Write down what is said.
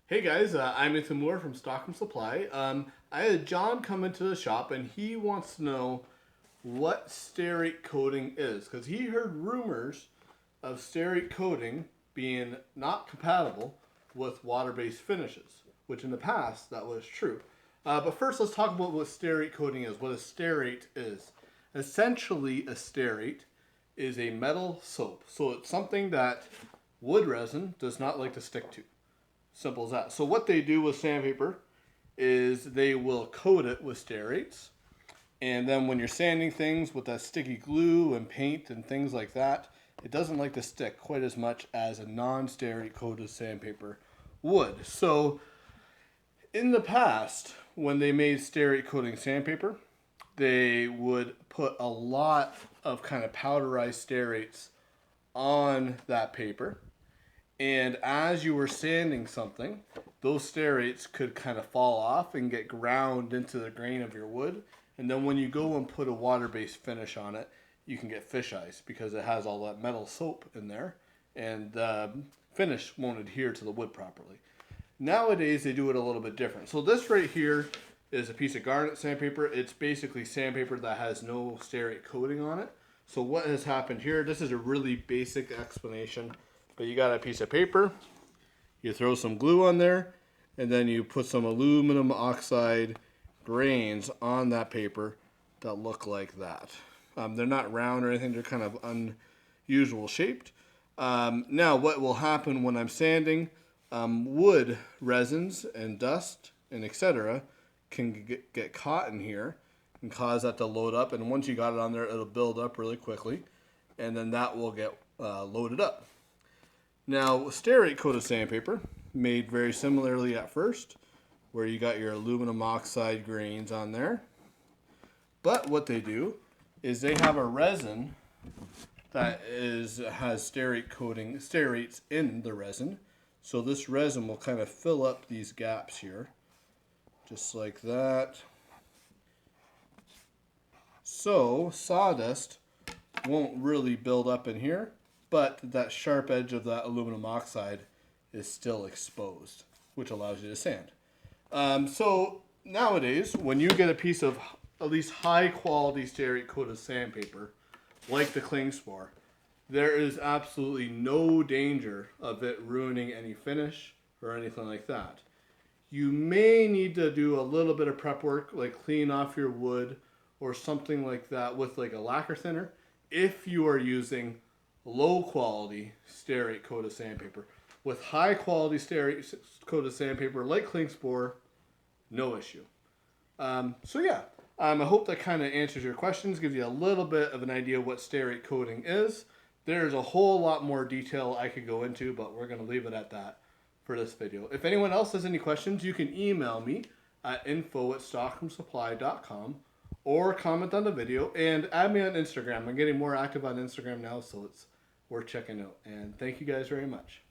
Hey guys, I'm Ethan Moore from Stockholm Supply. I had John come into the shop and he wants to know what stearate coating is because he heard rumors of stearate coating being not compatible with water-based finishes, which in the past that was true. But first, let's talk about what stearate coating is. What a stearate is. Essentially, a stearate is a metal soap. So it's something that wood resin does not like to stick to. Simple as that. So what they do with sandpaper is they will coat it with stearates. And then when you're sanding things with that sticky glue and paint and things like that, it doesn't like to stick quite as much as a non-stearate coated sandpaper would. So in the past, when they made stearate coating sandpaper, they would put a lot of kind of powderized stearates on that paper. And as you were sanding something, those stearates could kind of fall off and get ground into the grain of your wood. And then when you go and put a water-based finish on it, you can get fish eyes because it has all that metal soap in there and the finish won't adhere to the wood properly. Nowadays, they do it a little bit different. So this right here is a piece of garnet sandpaper. It's basically sandpaper that has no stearate coating on it. So what has happened here, this is a really basic explanation, but you got a piece of paper, you throw some glue on there, and then you put some aluminum oxide grains on that paper that look like that. They're not round or anything, they're kind of unusual shaped. Now what will happen when I'm sanding, wood resins and dust and etc. can get caught in here and cause that to load up, and once you got it on there, it'll build up really quickly, and then that will get loaded up. Now, stearate coated sandpaper, made very similarly at first, where you got your aluminum oxide grains on there. But what they do is they have a resin that has stearates in the resin. So this resin will kind of fill up these gaps here, just like that. So sawdust won't really build up in here, but that sharp edge of that aluminum oxide is still exposed, which allows you to sand. So nowadays, when you get a piece of at least high quality stearate coated sandpaper, like the cling spore, there is absolutely no danger of it ruining any finish or anything like that. You may need to do a little bit of prep work, like clean off your wood or something like that with like a lacquer thinner, if you are using low quality stearate coated sandpaper. With high quality stearate coated sandpaper like cling spore, no issue. I hope that kind of answers your questions, gives you a little bit of an idea what stearate coating is. There's a whole lot more detail I could go into, but we're going to leave it at that for this video. If anyone else has any questions, you can email me at info@stockholmsupply.com or comment on the video and add me on Instagram. I'm getting more active on Instagram now, so it's worth checking out. And thank you guys very much.